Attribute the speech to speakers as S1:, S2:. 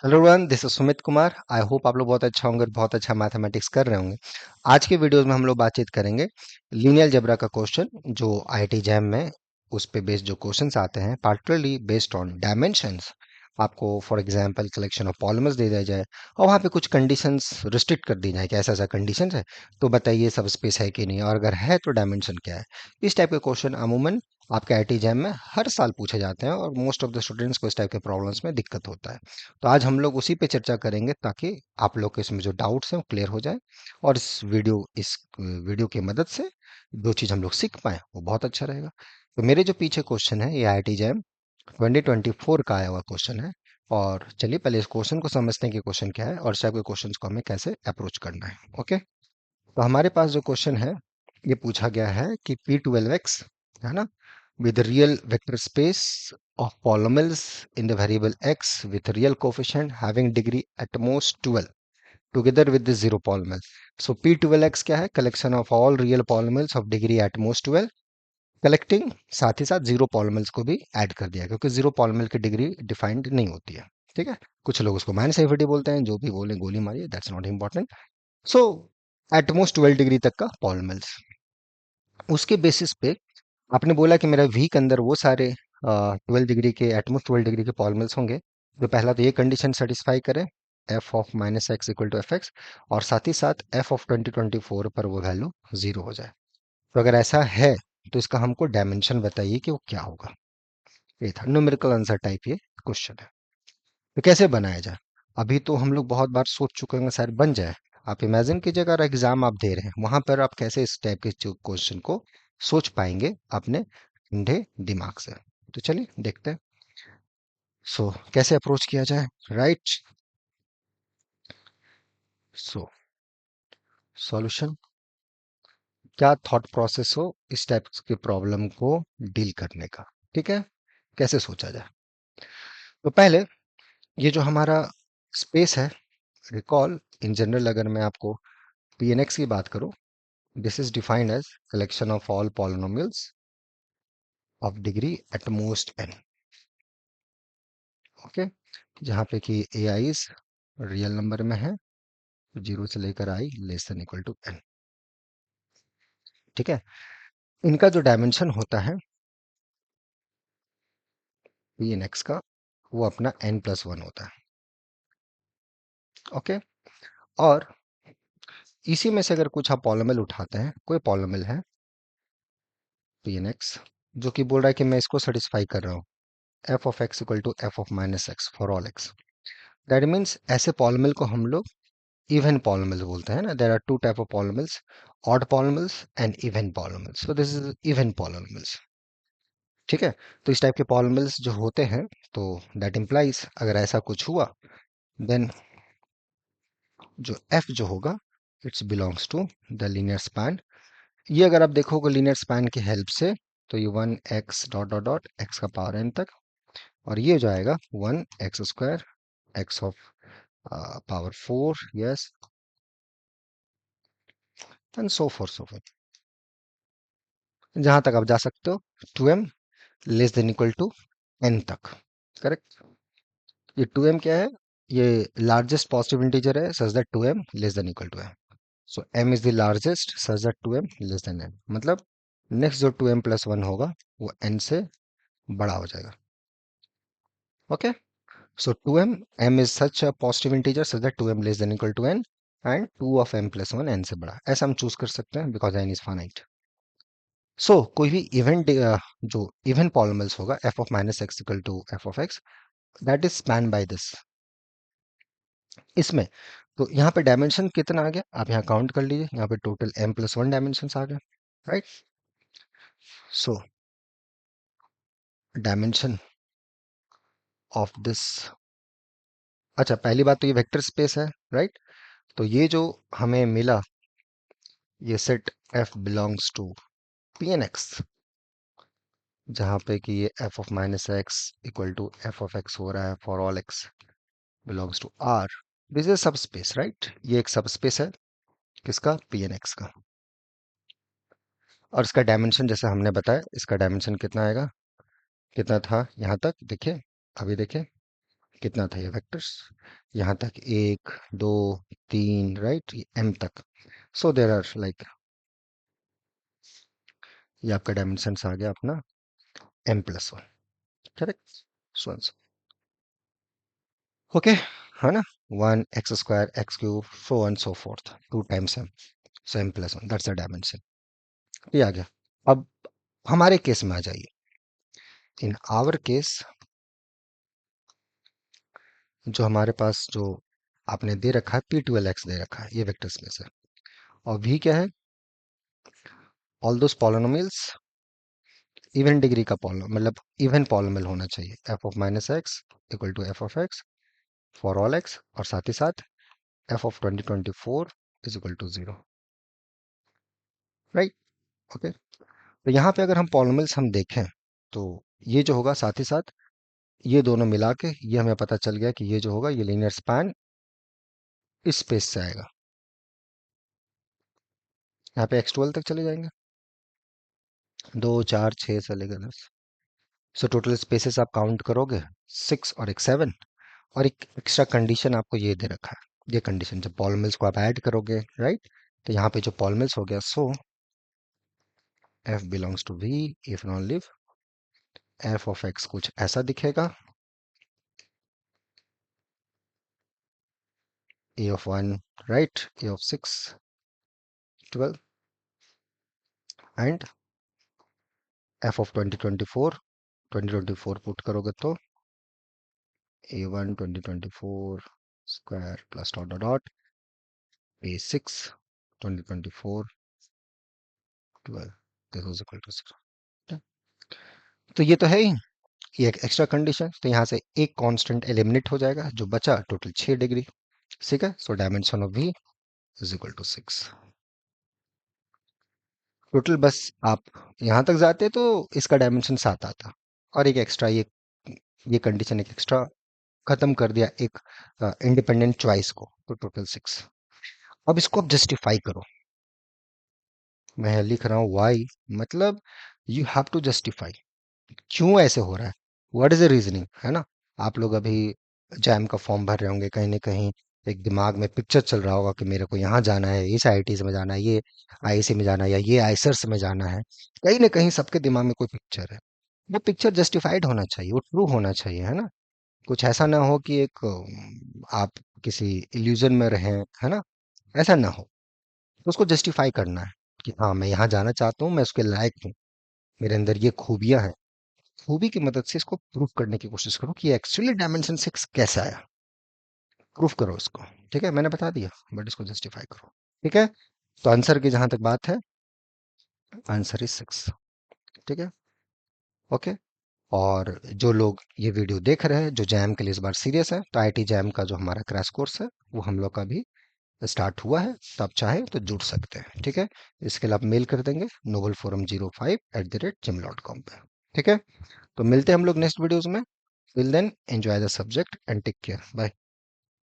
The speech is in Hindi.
S1: Hello everyone, this is Sumit Kumar. I hope आप लोग बहुत अच्छा होंगे और बहुत अच्छा मैथमेटिक्स कर रहे होंगे। आज के वीडियोस में हम लोग बातचीत करेंगे लीनियर अलजेब्रा का क्वेश्चन जो आईआईटी जैम में उस पे बेस्ड जो क्वेश्चंस आते हैं, पार्टिकुलरली बेस्ड ऑन डायमेंशंस। आपको for example collection of polymers दे दिया जाए और वहाँ पे कुछ कंडीशंस रिस्ट्रिक्ट कर दी जाए कि ऐसा ऐसा कंडीशन है, तो बताइए सब स्पेस है कि नहीं, और अगर है तो डायमेंशन क्या है। इस टाइप के क्वेश्चन अमूमन आपके आईआईटी जैम में हर साल पूछे जाते हैं और मोस्ट ऑफ द स्टूडेंट्स को इस टाइप के प्रॉब्लम्स में दिक्कत होता है। तो आज हम लोग उसी पे चर्चा करेंगे ताकि आप लोग के इसमें जो डाउट्स हैं वो क्लियर हो जाए, और इस वीडियो की मदद से जो चीज़ हम लोग सीख पाए वो बहुत अच्छा रहेगा। तो मेरे जो पीछे क्वेश्चन है ये आईआईटी जैम 2024 का आया हुआ क्वेश्चन है। और चलिए पहले इस क्वेश्चन को समझते हैं कि क्वेश्चन क्या है और इस टाइप के क्वेश्चन को हमें कैसे अप्रोच करना है। ओके, तो हमारे पास जो क्वेश्चन है ये पूछा गया है कि P12x है ना, with real vector space of polynomials in the variable x with real coefficient having degree at most 12 together with the zero polynomial. So P12x क्या है? collection of all real polynomials of degree at most 12 collecting, साथ ही साथ जीरो पॉलिनॉमियल्स को भी ऐड कर दिया क्योंकि जीरो पॉलिनॉमियल की डिग्री डिफाइंड नहीं होती है। ठीक है, कुछ लोग उसको माइनस इंफिनिटी बोलते हैं, जो भी बोले गोली मारिए, that's not important. So utmost 12 degree तक का पॉलिनॉमियल्स, उसके बेसिस पे आपने बोला कि मेरा वी के अंदर वो सारे 12 डिग्री के एटमोस्ट 12 डिग्री के पॉलिनॉमियल्स होंगे। तो पहला तो ये कंडीशन सेटिस्फाई करे, f of minus x equal to f x, और साथ ही साथ एफ ऑफ 2024 पर वो वैल्यू जीरो हो जाए। तो अगर ऐसा है तो इसका हमको डायमेंशन बताइए कि वो क्या होगा। ये था न्यूमेरिकल आंसर टाइप ये क्वेश्चन है। तो कैसे बनाया जाए, अभी तो हम लोग बहुत बार सोच चुके होंगे, शायद बन जाए। आप इमेजिन कीजिए अगर एग्जाम आप दे रहे हैं वहां पर आप कैसे इस टाइप के क्वेश्चन को सोच पाएंगे अपने ठंडे दिमाग से। तो चलिए देखते हैं। सो कैसे अप्रोच किया जाए, राइट। सो सॉल्यूशन, क्या थॉट प्रोसेस हो इस टाइप के प्रॉब्लम को डील करने का। ठीक है, कैसे सोचा जाए। तो पहले ये जो हमारा स्पेस है, रिकॉल इन जनरल अगर मैं आपको पी एन एक्स की बात करूं, this is defined as collection of all polynomials of degree at most n. Okay, जहां पे कि ए आईज रियल नंबर में है, जीरो से लेकर i less than equal to n. ठीक है, इनका जो डायमेंशन होता है पी एन एक्स का, वो अपना एन प्लस वन होता है। ओके, और इसी में से अगर कुछ आप पॉलिनोमियल उठाते हैं, कोई पॉलिनोमियल है पी एन एक्स जो कि बोल रहा है कि मैं इसको सेटिस्फाई कर रहा हूँ, f of x equal to f of minus x for all x. That means ऐसे पॉलिनोमियल को हम लोग इवन पॉलिनोमियल्स बोलते हैं ना। There are two type of polynomials, odd polynomials and even polynomials. So this is even polynomials. ठीक है, तो इस टाइप के पॉलिनोमियल्स जो होते हैं, तो दैट इम्प्लाइज अगर ऐसा कुछ हुआ, देन जो एफ जो होगा it's belongs to the linear span. ये अगर आप देखोगे लीनियर स्पैन की हेल्प से, तो ये one x dot dot dot x का पावर एन तक, और ये जो आएगा one x square x of power four, yes, and so forth so forth, जहां तक आप जा सकते हो, two m less than equal to n तक। करेक्ट, ये टू एम क्या है, ये लार्जेस्ट पॉजिटिव इंटीजर है such that two m less than equal to n. So m is the largest such that two m less than n, मतलब नेक्स्ट जो टू एम प्लस वन होगा वो एन से बड़ा हो जाएगा। Okay, so 2m, m is such a positive integer such that 2m less than equal to n, and 2 of m plus 1 n से बड़ा, ऐसा हम चूज कर सकते हैं because n is finite। so कोई भी इवेंट जो इवन पॉलिनोमियल्स होगा f of minus x equal to f of x, that is spanned by this, इसमें। तो यहाँ पे डायमेंशन कितना आ गया, आप यहाँ काउंट कर लीजिए, यहाँ पे टोटल m plus 1 डायमेंशन आ गए, right. So dimension of this, अच्छा पहली बात तो ये वेक्टर स्पेस है, राइट। तो ये जो हमें मिला, ये set f belongs to P n x, जहाँ पे कि ये f of minus x equal to f of x हो रहा है for all x belongs to R. This is subspace, right. ये एक सब स्पेस है किसका, पी एन एक्स का। और इसका डायमेंशन जैसे हमने बताया, इसका डायमेंशन कितना आएगा, कितना था यहाँ तक देखिए, अभी देखिए कितना था ये वेक्टर्स, यहाँ तक 1 2 3, राइट, m तक। सो देर आर लाइक, ये आपका डायमेंशन आ गया अपना m+1, करेक्ट। सो ओके, है ना, 1 x² x³ so on so fourth 2 times m, so m+1 that's the dimension. ये आ गया। अब हमारे केस में आ जाइए। इन आवर केस, जो हमारे पास जो आपने दे रखा है p12x दे रखा है ये वेक्टर स्पेस है, और v क्या है, all those polynomials even degree का पॉलिनोमियल, मतलब इवन पॉलिनोमियल होना चाहिए, f(-x) equal to f(x) for all x, और साथ ही साथ f(2024) is equal to 0, right. Okay, तो यहाँ पे अगर हम पॉलिनोमियल्स हम देखें तो ये जो होगा, साथ ही साथ ये दोनों मिला के ये हमें पता चल गया कि ये जो होगा ये लीनियर स्पैन इस स्पेस से आएगा। यहाँ पे x12 तक चले जाएंगे, 2 4 6 से लेकर 10। सो टोटल स्पेसेस आप काउंट करोगे 6 और एक 7, और एक एक्स्ट्रा कंडीशन आपको ये दे रखा है, ये कंडीशन जब पॉलिनोमियल्स को आप ऐड करोगे, राइट, तो यहाँ पे जो पॉलिनोमियल्स हो गया, so f belongs to v if non live f ऑफ x कुछ ऐसा दिखेगा, a of 1, राइट, a of 6 12, and f of 2024 put करोगे तो a1 2024 square plus dot dot dot a6 2024 12, this is equal to 0। तो ये तो है ही, ये एक एक्स्ट्रा कंडीशन, तो यहाँ से एक कांस्टेंट एलिमिनेट हो जाएगा, जो बचा टोटल 6 डिग्री, ठीक है। So dimension of v is equal to 6 total. बस आप यहाँ तक जाते तो इसका डायमेंशन 7 आता, और एक एक्स्ट्रा ये कंडीशन एक एक्स्ट्रा खत्म कर दिया एक इंडिपेंडेंट चॉइस को, तो टोटल 6। अब इसको आप जस्टिफाई करो, मैं लिख रहा हूँ वाई, मतलब यू हैव टू जस्टिफाई क्यों ऐसे हो रहा है, व्हाट इज द रीजनिंग, है ना। आप लोग अभी जैम का फॉर्म भर रहे होंगे, कहीं ना कहीं एक दिमाग में पिक्चर चल रहा होगा कि मेरे को यहाँ जाना है, इस आईआईटी में जाना है, ये आईआईसी में जाना है, या ये आईसर्स में जाना है, कहीं ना कहीं सबके दिमाग में कोई पिक्चर है। वो पिक्चर जस्टिफाइड होना चाहिए, वो ट्रू होना चाहिए, है ना। कुछ ऐसा ना हो कि एक आप किसी इल्यूजन में रहें, है ना, ऐसा ना हो। तो उसको जस्टिफाई करना है कि हाँ मैं यहाँ जाना चाहता हूँ, मैं उसके लायक हूँ, मेरे अंदर ये खूबियां हैं। खूबी की मदद से इसको प्रूफ करने की कोशिश करो कि एक्चुअली डायमेंशन 6 कैसा आया, प्रूफ करो इसको, ठीक है। मैंने बता दिया, बट इसको जस्टिफाई करो, ठीक है। तो आंसर की जहां तक बात है, आंसर इज 6, ठीक है। ओके, और जो लोग ये वीडियो देख रहे हैं, जो जैम के लिए इस बार सीरियस है, तो आईआईटी जैम का जो हमारा क्रैश कोर्स है वो हम लोग का भी स्टार्ट हुआ है, तो आप चाहे तो जुड़ सकते हैं, ठीक है। इसके लिए आप मेल कर देंगे novelforum05@gmail.com पे, ठीक है। तो मिलते हैं हम लोग नेक्स्ट वीडियोस में। Till then enjoy the subject and take care, bye.